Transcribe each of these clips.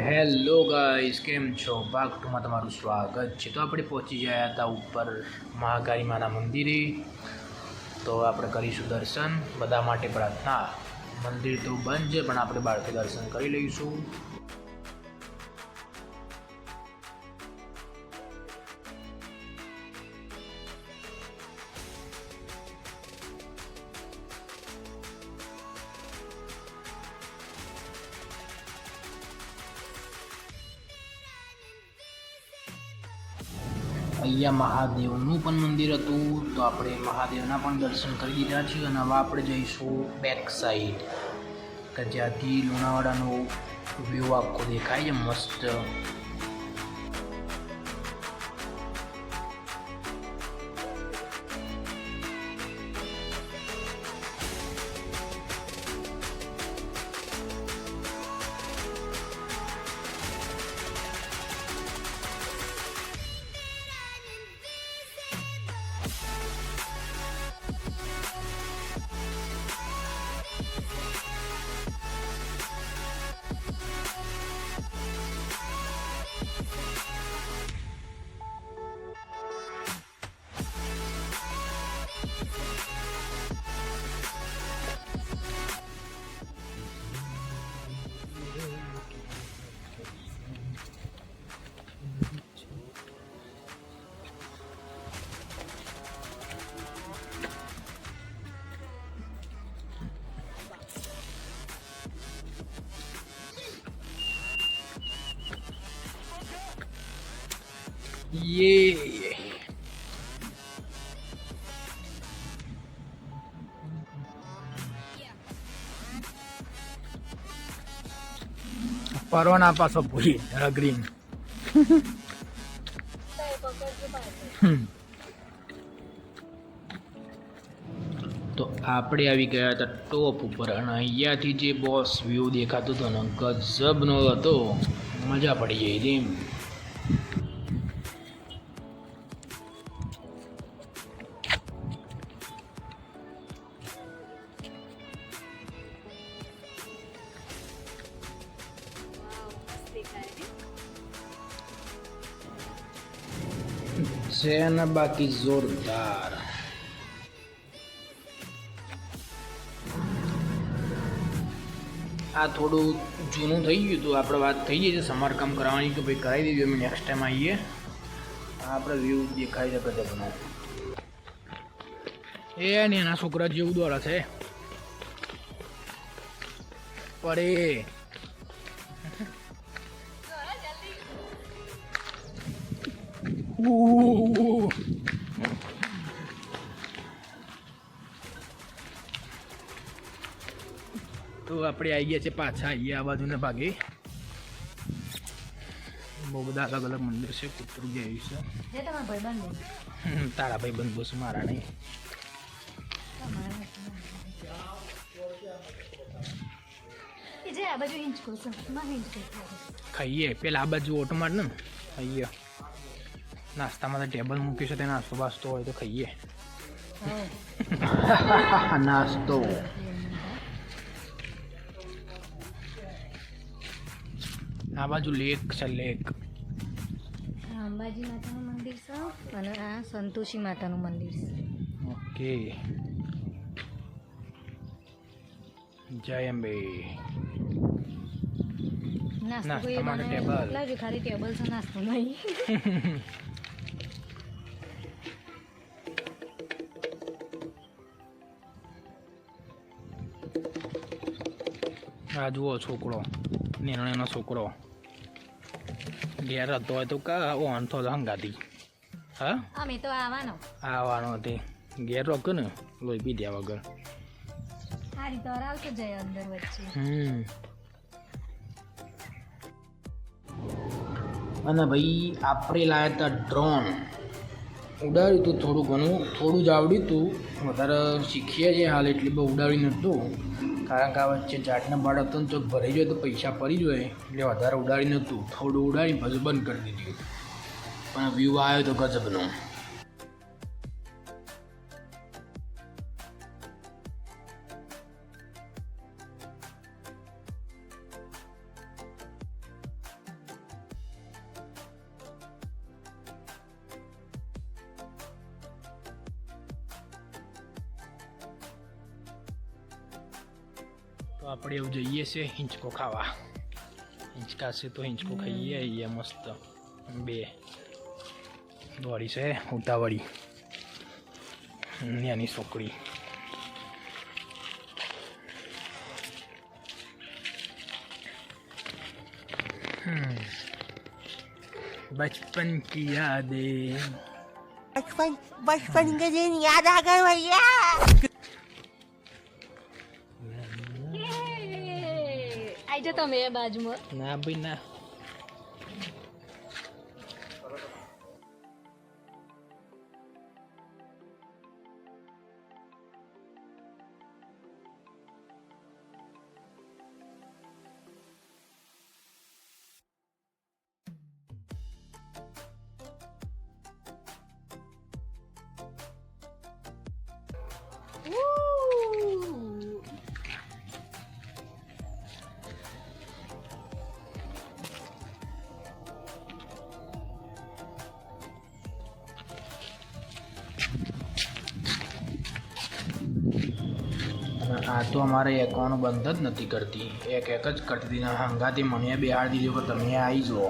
Hello guys, કેમ છો? ભાગ ટુમાં તમારું સ્વાગત છે. તો આપણે પહોંચી ગયા હતા ઉપર મહાકાળી માના મંદિરે. તો આપણે કરીશું દર્શન. બધા માટે પ્રાર્થના. મંદિર તો બંધ છે, પણ આપણે બહારથી દર્શન કરી લઈશું. અહીંયા મહાદેવનું પણ મંદિર હતું, તો આપણે મહાદેવના પણ દર્શન કરી દીધા છે. અને હવે આપણે જઈશું બેક સાઈડ, કે જ્યાંથી લુણાવાડાનો વ્યૂ આખો દેખાય છે મસ્ત. યે પરવાના પાછો ભૂલી ગ્રીન. તો આપણે આવી ગયા હતા ટોપ ઉપર, અને અહીંયાથી જે બોસ વ્યૂ દેખાતો હતો ને, ગજબનો હતો. મજા પડી ગઈ હતી એમ. છે ને બાકી જોરદાર. આ થોડું જૂનું થઈ ગયું હતું. આપણે વાત થઈ ગઈ છે સમારકામ કરાવવાની, કે ભાઈ કરાવી દેજો, અમે નેક્સ્ટ ટાઈમ આવીએ. આપણે વ્યૂ દેખાય છે ગજબનો. એ ને એના છોકરા જેવું દ્વારા છે પડે. તો આપણે આવી ગયા છે પાછા અહીંયા આ બાજુને ભાગે. બહુ બધા અલગ અલગ મંદિર છે. કૂતરું જે આવ્યું છે તારા ભાઈ બંધ બસ, મારા નહીં. ખાઈએ પેલા આ બાજુ ઓટો માર ને ખાઈએ. નાસ્તામાં તો ટેબલ મૂક્યું છે, તે નાસ્તો બાસ્તો હોય તો ખાઈએ. નાસ્તો આ બાજુ લેક છે. લેક અંબાજી માતાનું મંદિર છે, અને આ સંતોષી માતાનું મંદિર છે. ઓકે, જય અંબે. નાસ્તો કોઈ મને લાગે ખાલી ટેબલ છે, નાસ્તો નહીં. આ જુઓ છોકરો, નેનો છોકરો ઘેર હતો હોય તો વાંધો હંગાતી. હા, અમે તો આવવાનો હતી. ઘેર રોક ને લોહી પી દ્યા વગર. સારી તો આવતો જાય અંદર વચ્ચે. અને ભાઈ આપણે લાવ્યા હતા ડ્રોન. ઉડાડ્યું હતું થોડું ઘણું, થોડું જ આવડ્યું હતું. વધારે શીખીએ છીએ હાલ, એટલે બહુ ઉડાડ્યું નહોતું. કારણ કે આ વચ્ચે ઝાડના બાળ હતો ને, ચોક ભરાઈ જાય તો પૈસા પડી જાય, એટલે વધારે ઉડાડી નહોતું. થોડું ઉડાડી પછી બંધ કરી દીધું. પણ વ્યૂ આવ્યો તો ગજબનો. આપણે એવું જઈએ છે હિંચકો ખાવા. હિંચકા છે તો હિંચકો ખાઈએ આવીએ મસ્ત. બે દોડી છે ઉતાવળી નાની છોકરી. बचपन की यादें बचपन के दिन याद आ गए भैया. આઈ જાઓ તમે એ બાજુમાં. ના ભાઈ ના. આ તો અમારે એકવાનું બંધ જ નથી કરતી. એક જ કરતી ને હંગાથી મને બેહાડી દીધો કે તમે આવી જુઓ.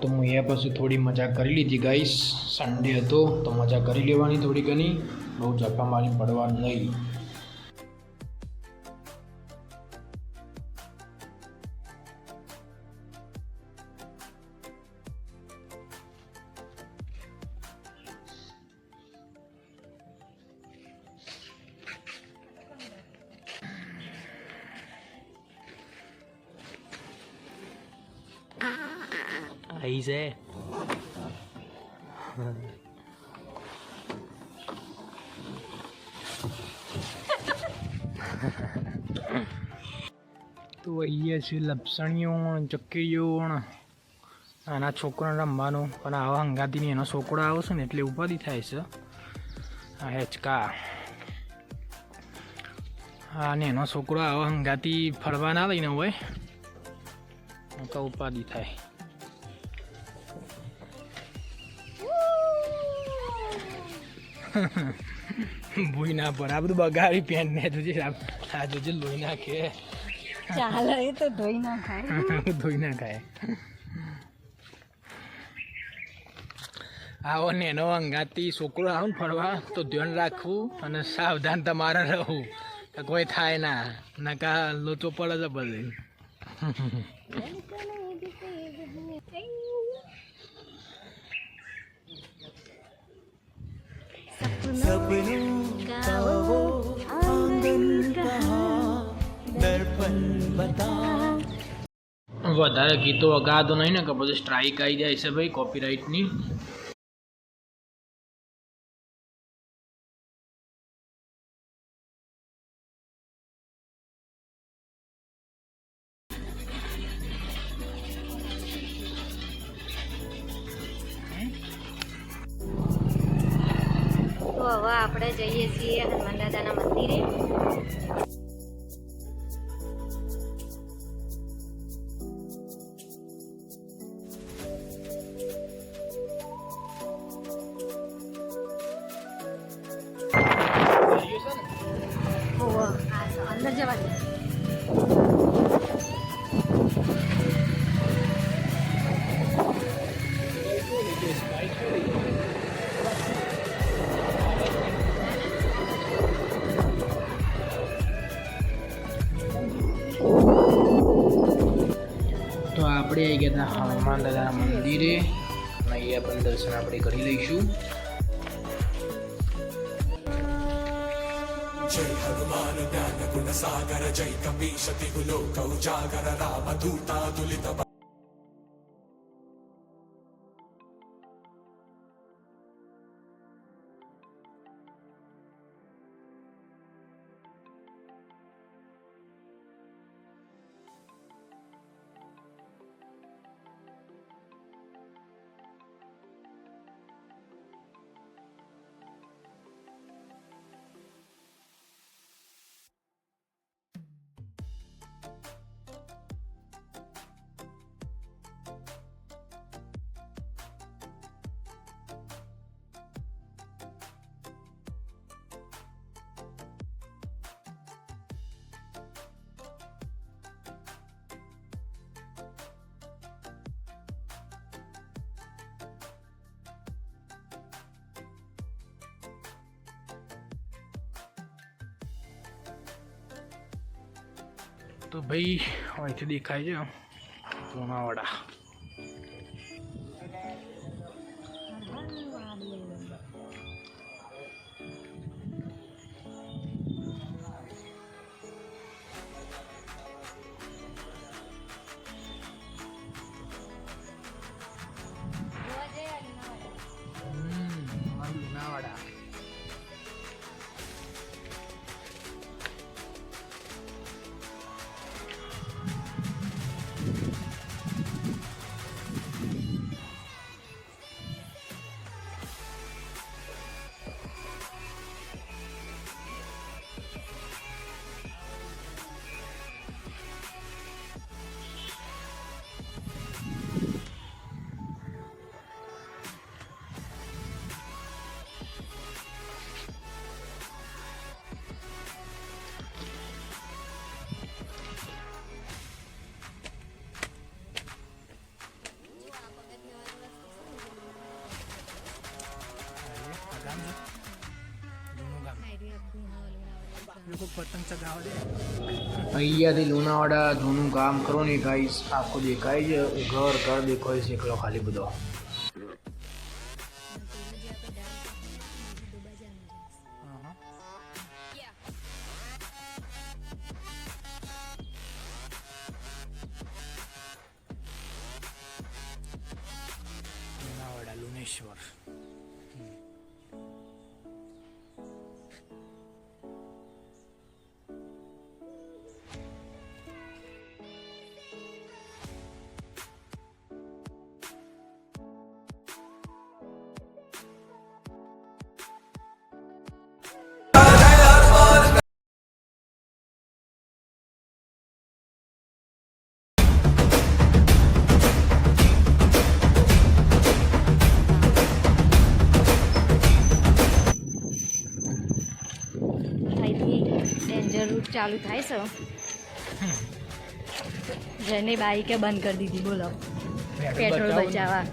તો હું એ પછી થોડી મજા કરી લીધી ગાઈસ. સન્ડે હતો તો મજા કરી લેવાની થોડી ઘણી. બહુ જફા મારી પડવાનું નહીં. Ahí છે. તો અહીંયા છે લપસણીઓ ચક્કીઓ આના છોકરાને રમવાનું. પણ આવા હંગાતીની એનો છોકરો આવશે ને એટલે ઉપાધિ થાય છે. આ હેચકા હા ને એનો છોકરો આવા હંગાતી ફરવા ના લઈને હોય તો ઉપાધિ થાય. ભૂઈ ના પર આ બધું બગાડી પેન્ટ ને તુજે આ તુજે લોહી નાખે. ચાલે એ તો ધોઈ ના ખાય. ધોઈ ના ખાય. આવો ને એનો અંગાતી છોકરો આવો ને ફરવા તો ધ્યાન રાખવું અને સાવધાન તમારે રહવું કે કોઈ થાય ના નકા લોચો પડે છે બધે. सपनों का वो आंगन कहाँ दर्पण बता. વધારે ગીતો વગાડતો નહીં ને કે બધું સ્ટ્રાઇક આવી જાય છે ભાઈ કોપીરાઇટની. તો હવે આપણે જઈએ છીએ હનુમાન દાદાના મંદિરે. અંદર જવા દે. તો આપણે આવી ગયા હતા હનુમાન દાદાના મંદિરે. અહીંયા પણ દર્શન આપણે કરી લઈશું. जय हनुमान ज्ञान गुण सागर जय कपीश तिहु लोक उजागर राम दूता तुलित તો ભાઈ અહીંથી દેખાય છે લુણાવાડા. લુણાવાડા પતંગ ચગાવવા દે. અહીંયાથી લુણાવાડા જૂનું કામ કરો ને ગાઈસ, આખું દેખાય છે, ઘર ઘર દેખાય છે એકલો ખાલી બધો. લુણાવાડા લુણેશ્વર. ડેન્જર રૂટ ચાલુ થાય છે. જેને બાઈકે બંધ કરી દીધી, બોલો, પેટ્રોલ બચાવવા.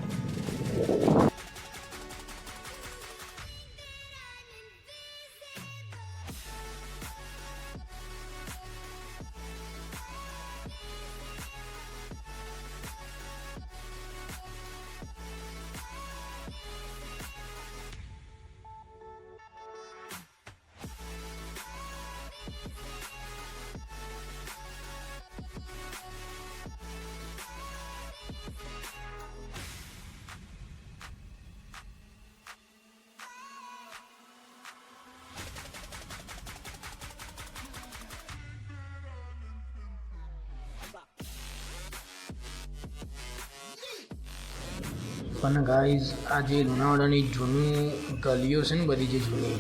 પણ ગાઈઝ આ જે લુણાવાડાની જૂની ગલીઓ છે ને બધી જે જૂની,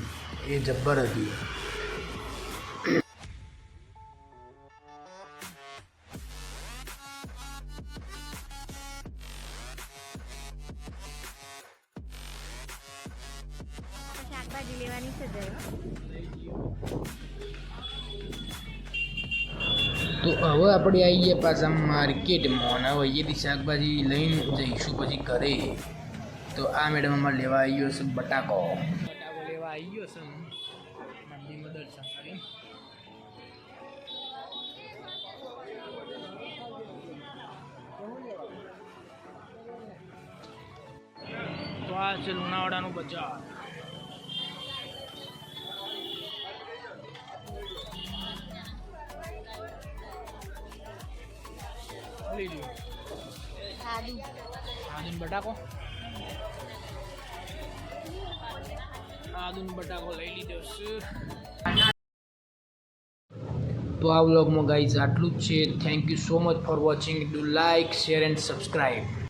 એ જબ્બર હતી. શાકભાજી લેવાની છે. તો હવે આપણે આવી ગયા પાછા માર્કેટમાં, અને હવે અહીંયાથી શાકભાજી લઈને જઈશું પછી ઘરે. તો આ મેડમ અમારે લેવા આવી ગયો છે બટાકો લેવા આવી ગયો છે. મંદિરમાં દર્શન કરી. તો આ છે લુણાવાડાનું બજાર. આદુન બટાકો લઈ લીધો છે. તો આ વ્લોગમાં ગાઈઝ આટલું જ છે. Thank you so much for watching. Do like, share and subscribe.